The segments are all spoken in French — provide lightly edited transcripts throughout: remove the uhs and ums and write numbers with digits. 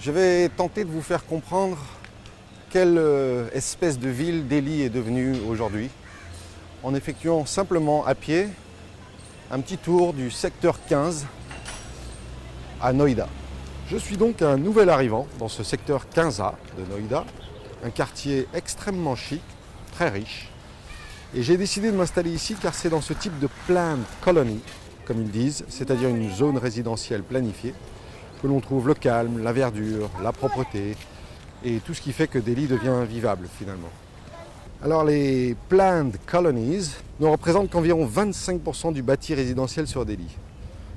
Je vais tenter de vous faire comprendre quelle espèce de ville Delhi est devenue aujourd'hui en effectuant simplement à pied un petit tour du secteur 15 à Noida. Je suis donc un nouvel arrivant dans ce secteur 15A de Noida, un quartier extrêmement chic, très riche. Et j'ai décidé de m'installer ici car c'est dans ce type de planned colony, comme ils disent, c'est-à-dire une zone résidentielle planifiée, que l'on trouve le calme, la verdure, la propreté et tout ce qui fait que Delhi devient vivable finalement. Alors les planned colonies ne représentent qu'environ 25% du bâti résidentiel sur Delhi.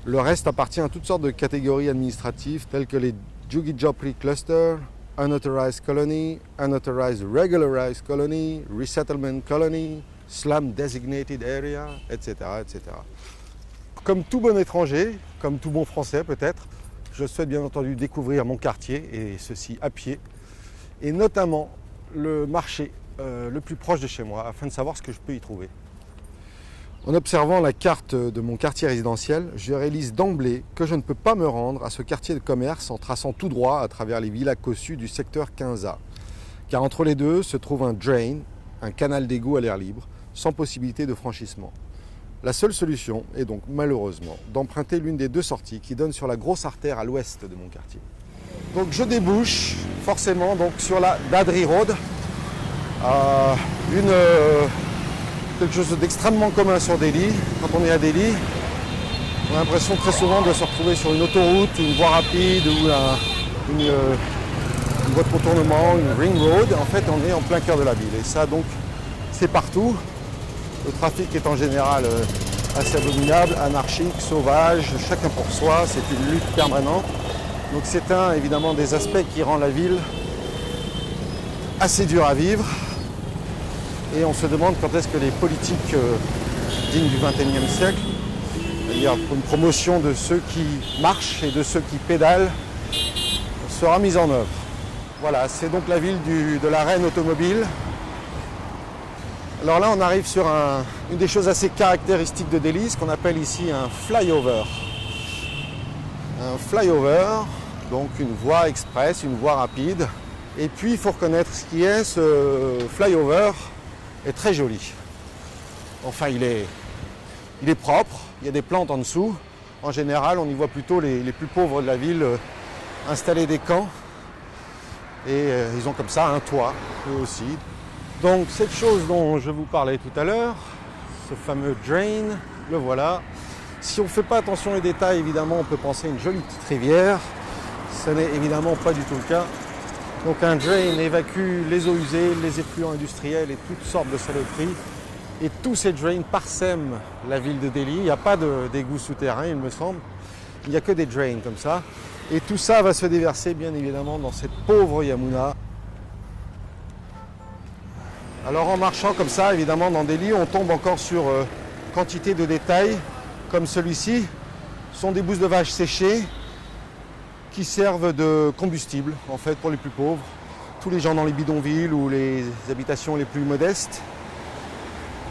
Le reste appartient à toutes sortes de catégories administratives telles que les Juggi Jhopri Cluster, Unauthorized Colony, Unauthorized Regularized Colony, Resettlement Colony, Slum Designated Area, etc., etc. Comme tout bon étranger, comme tout bon français peut-être, je souhaite bien entendu découvrir mon quartier, et ceci à pied, et notamment le marché le plus proche de chez moi, afin de savoir ce que je peux y trouver. En observant la carte de mon quartier résidentiel, je réalise d'emblée que je ne peux pas me rendre à ce quartier de commerce en traçant tout droit à travers les villas cossues du secteur 15A. Car entre les deux se trouve un drain, un canal d'égout à l'air libre, sans possibilité de franchissement. La seule solution est donc malheureusement d'emprunter l'une des deux sorties qui donnent sur la grosse artère à l'ouest de mon quartier. Donc je débouche forcément donc sur la Dadri Road, quelque chose d'extrêmement commun sur Delhi. Quand on est à Delhi, on a l'impression très souvent de se retrouver sur une autoroute, une voie rapide ou une voie de contournement, une ring road. En fait, on est en plein cœur de la ville. Et ça, donc, c'est partout. Le trafic est en général assez abominable, anarchique, sauvage, chacun pour soi. C'est une lutte permanente. Donc c'est évidemment des aspects qui rend la ville assez dure à vivre. Et on se demande quand est-ce que les politiques dignes du XXIe siècle, c'est-à-dire une promotion de ceux qui marchent et de ceux qui pédalent, sera mise en œuvre. Voilà, c'est donc la ville de la reine automobile. Alors là, on arrive sur une des choses assez caractéristiques de Delhi, ce qu'on appelle ici un flyover. Un flyover, donc une voie express, une voie rapide. Et puis, il faut reconnaître ce qui est, ce flyover est très joli. Enfin, il est propre, il y a des plantes en dessous. En général, on y voit plutôt les plus pauvres de la ville installer des camps. Et ils ont comme ça un toit, eux aussi. Donc, cette chose dont je vous parlais tout à l'heure, ce fameux drain, le voilà. Si on ne fait pas attention aux détails, évidemment, on peut penser à une jolie petite rivière. Ce n'est évidemment pas du tout le cas. Donc un drain évacue les eaux usées, les effluents industriels et toutes sortes de saloperies. Et tous ces drains parsèment la ville de Delhi. Il n'y a pas d'égout souterrain, il me semble. Il n'y a que des drains comme ça. Et tout ça va se déverser, bien évidemment, dans cette pauvre Yamuna. Alors en marchant comme ça, évidemment, dans Delhi, on tombe encore sur quantité de détails, comme celui-ci. Ce sont des bousses de vache séchées qui servent de combustible, en fait, pour les plus pauvres. Tous les gens dans les bidonvilles ou les habitations les plus modestes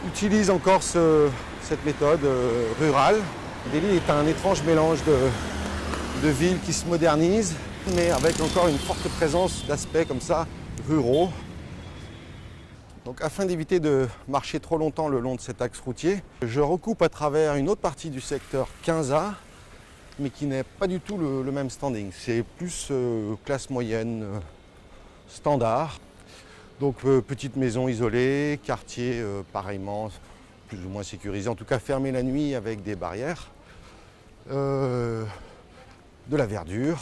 utilisent encore cette méthode rurale. Delhi est un étrange mélange de villes qui se modernisent, mais avec encore une forte présence d'aspects comme ça, ruraux. Donc afin d'éviter de marcher trop longtemps le long de cet axe routier, je recoupe à travers une autre partie du secteur 15A, mais qui n'est pas du tout le même standing. C'est plus classe moyenne, standard. Donc petite maison isolée, quartier pareillement plus ou moins sécurisé, en tout cas fermé la nuit avec des barrières, de la verdure,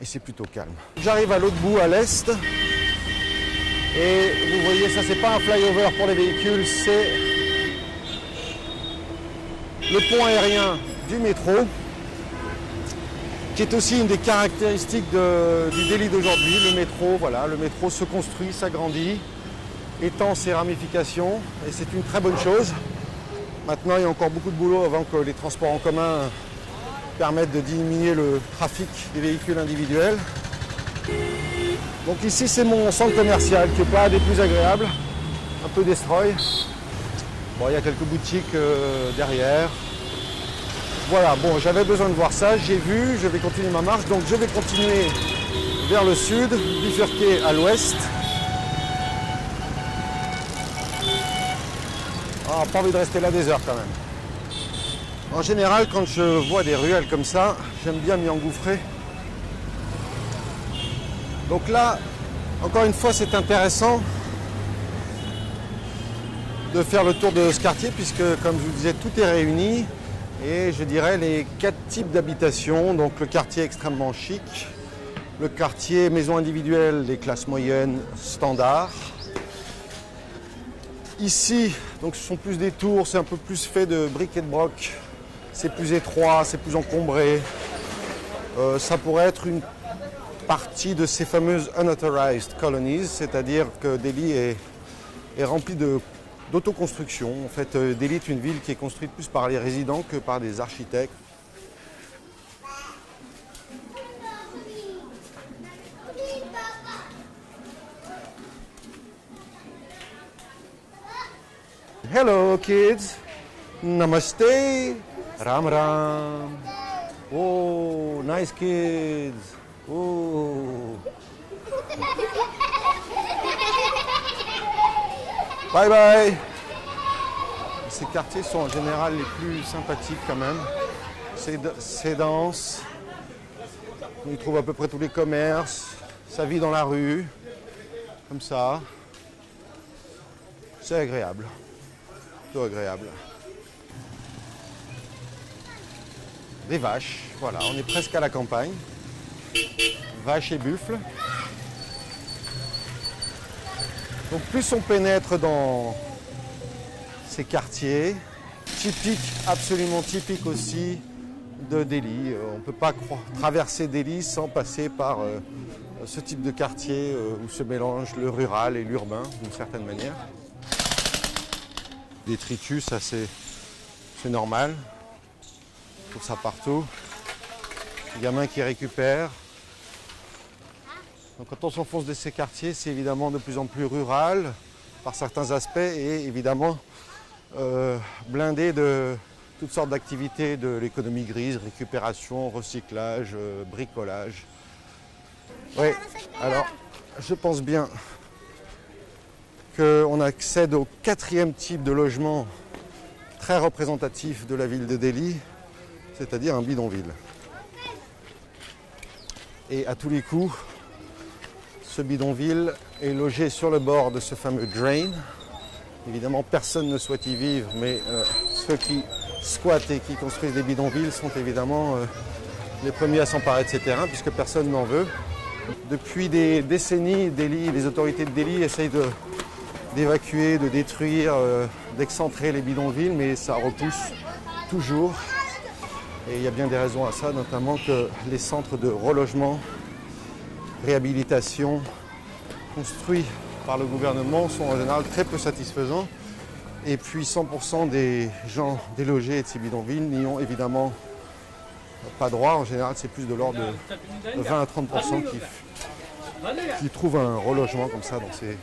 et c'est plutôt calme. J'arrive à l'autre bout, à l'est, et vous voyez, ça c'est pas un flyover pour les véhicules, c'est le pont aérien du métro, qui est aussi une des caractéristiques du Delhi d'aujourd'hui. Le métro, voilà, le métro se construit, s'agrandit, étend ses ramifications, et c'est une très bonne chose. Maintenant, il y a encore beaucoup de boulot avant que les transports en commun permettent de diminuer le trafic des véhicules individuels. Donc ici, c'est mon centre commercial, qui n'est pas des plus agréables, un peu destroy. Bon, il y a quelques boutiques derrière. Voilà, bon, j'avais besoin de voir ça, j'ai vu, je vais continuer ma marche, donc je vais continuer vers le sud, bifurqué à l'ouest. Ah, pas envie de rester là des heures quand même. En général, quand je vois des ruelles comme ça, j'aime bien m'y engouffrer. Donc là, encore une fois, c'est intéressant de faire le tour de ce quartier puisque, comme je vous disais, tout est réuni. Et je dirais les 4 types d'habitations. Donc le quartier extrêmement chic, le quartier maison individuelle, les classes moyennes standards. Ici, donc ce sont plus des tours, c'est un peu plus fait de briques et de broc. C'est plus étroit, c'est plus encombré. Ça pourrait être une partie de ces fameuses unauthorized colonies, c'est-à-dire que Delhi est rempli d'autoconstruction. En fait, Delhi est une ville qui est construite plus par les résidents que par des architectes. Hello kids, namaste, ram ram. Oh, nice kids. Oh. Bye bye. Ces quartiers sont en général les plus sympathiques quand même. C'est dense. On y trouve à peu près tous les commerces. Ça vit dans la rue, comme ça. C'est agréable. Plutôt agréable. Des vaches, voilà, on est presque à la campagne. Vaches et buffles. Donc plus on pénètre dans ces quartiers, typiques, absolument typiques aussi de Delhi. On ne peut pas traverser Delhi sans passer par ce type de quartier où se mélange le rural et l'urbain d'une certaine manière. Détritus, ça c'est normal. On trouve ça partout. Les gamins qui récupèrent. Donc quand on s'enfonce dans ces quartiers, c'est évidemment de plus en plus rural par certains aspects et évidemment blindé de toutes sortes d'activités de l'économie grise, récupération, recyclage, bricolage. Oui, alors je pense bien qu'on accède au 4e type de logement très représentatif de la ville de Delhi, c'est-à-dire un bidonville. Et à tous les coups, ce bidonville est logé sur le bord de ce fameux drain. Évidemment, personne ne souhaite y vivre, mais ceux qui squattent et qui construisent des bidonvilles sont évidemment les premiers à s'emparer de ces terrains, puisque personne n'en veut. Depuis des décennies, les autorités de Delhi essayent d'évacuer, de détruire, d'excentrer les bidonvilles, mais ça repousse toujours. Et il y a bien des raisons à ça, notamment que les centres de relogement, réhabilitation, construits par le gouvernement sont en général très peu satisfaisants. Et puis 100% des gens délogés de ces bidonvilles n'y ont évidemment pas droit. En général, c'est plus de l'ordre de 20 à 30% qui trouvent un relogement comme ça dans ces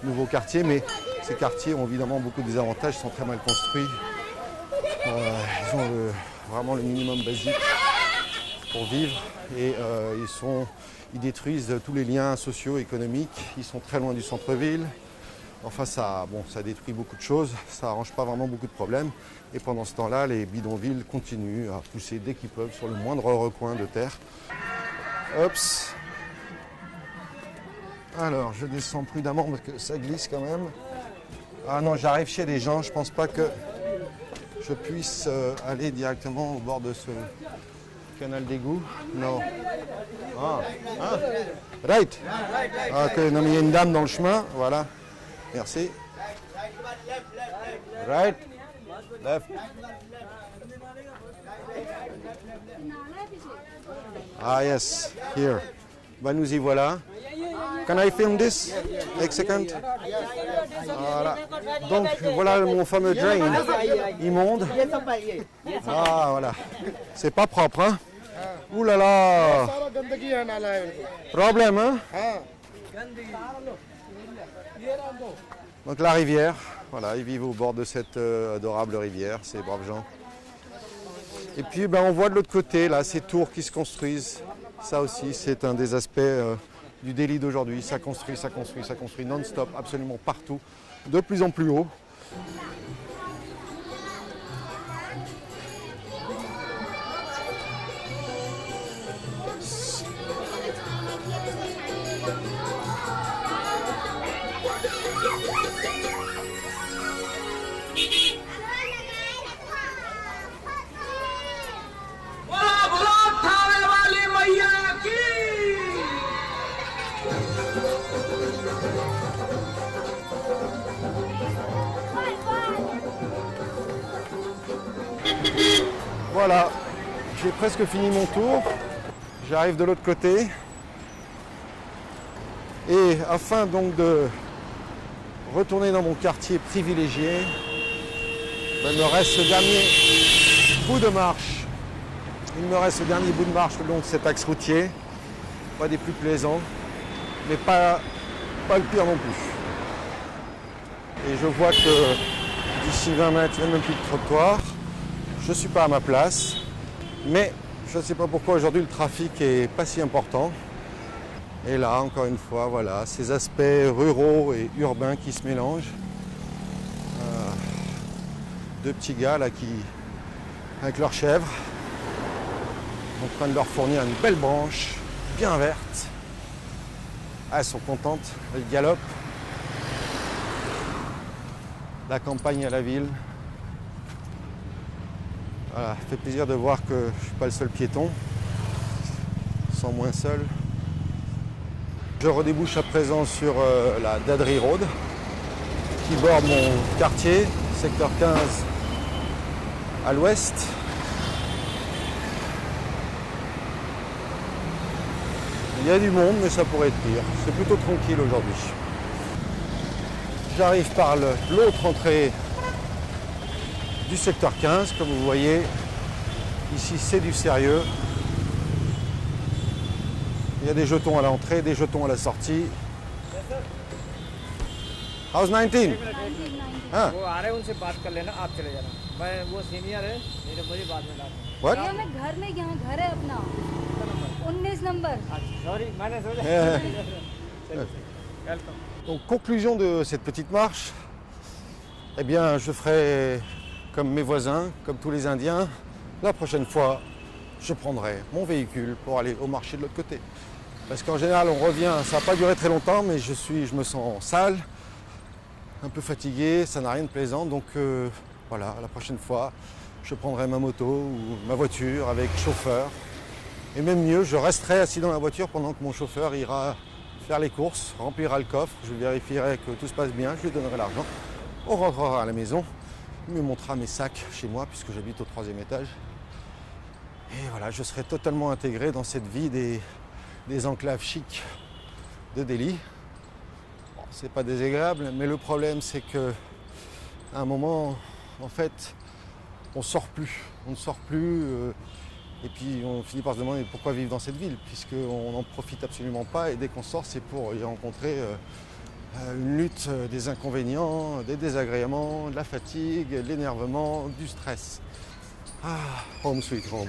nouveaux quartiers. Mais ces quartiers ont évidemment beaucoup de désavantages, ils sont très mal construits. Ils ont vraiment le minimum basique pour vivre et ils détruisent tous les liens sociaux, économiques. Ils sont très loin du centre-ville. Enfin, ça détruit beaucoup de choses. Ça n'arrange pas vraiment beaucoup de problèmes. Et pendant ce temps-là, les bidonvilles continuent à pousser dès qu'ils peuvent sur le moindre recoin de terre. Oups. Alors, je descends prudemment parce que ça glisse quand même. Ah non, j'arrive chez les gens. Je ne pense pas que je puisse aller directement au bord de ce canal d'égout. Non. Ah, right. Ah, que, non, mais il y a une dame dans le chemin. Voilà. Merci. Right. Left. Ah yes, here. Ben, nous y voilà. Can I film this? Next second. Voilà. Donc voilà mon fameux drain immonde. Ah voilà. C'est pas propre, hein? Ouh là là. Problème, hein? Donc la rivière, voilà, ils vivent au bord de cette adorable rivière, ces braves gens. Et puis on voit de l'autre côté, là, ces tours qui se construisent Ça aussi, c'est un des aspects du Delhi d'aujourd'hui. Ça construit, ça construit, ça construit non-stop, absolument partout, de plus en plus haut. Voilà, j'ai presque fini mon tour. J'arrive de l'autre côté. Et afin donc de retourner dans mon quartier privilégié, il me reste ce dernier bout de marche. Il me reste ce dernier bout de marche le long de cet axe routier. Pas des plus plaisants, mais pas le pire non plus. Et je vois que d'ici 20 mètres, il n'y a même plus de trottoir. Je ne suis pas à ma place, mais je ne sais pas pourquoi aujourd'hui le trafic n'est pas si important. Et là, encore une fois, voilà, ces aspects ruraux et urbains qui se mélangent. Deux petits gars là qui, avec leurs chèvres, en train de leur fournir une belle branche, bien verte. Ah, elles sont contentes, elles galopent. La campagne à la ville. Voilà, ça fait plaisir de voir que je ne suis pas le seul piéton, sans moins seul. Je redébouche à présent sur la Dadri Road, qui borde mon quartier, secteur 15 à l'ouest. Il y a du monde, mais ça pourrait être pire. C'est plutôt tranquille aujourd'hui. J'arrive par l'autre entrée du secteur 15, comme vous voyez. Ici, c'est du sérieux. Il y a des jetons à l'entrée, des jetons à la sortie. How's 19? Ah. What? Donc, conclusion de cette petite marche, eh bien, je ferai comme mes voisins, comme tous les Indiens. La prochaine fois, je prendrai mon véhicule pour aller au marché de l'autre côté. Parce qu'en général, on revient, ça n'a pas duré très longtemps, mais je me sens sale, un peu fatigué, ça n'a rien de plaisant. Donc voilà, la prochaine fois, je prendrai ma moto ou ma voiture avec chauffeur. Et même mieux, je resterai assis dans la voiture pendant que mon chauffeur ira faire les courses, remplira le coffre, je vérifierai que tout se passe bien, je lui donnerai l'argent. On rentrera à la maison, il me montrera mes sacs chez moi puisque j'habite au 3e étage. Et voilà, je serai totalement intégré dans cette vie des enclaves chics de Delhi. Bon, c'est pas désagréable, mais le problème c'est que à un moment, en fait, on ne sort plus. Et puis on finit par se demander pourquoi vivre dans cette ville, puisqu'on n'en profite absolument pas. Et dès qu'on sort, c'est pour y rencontrer une lutte des inconvénients, des désagréments, de la fatigue, de l'énervement, du stress. Ah, home sweet home.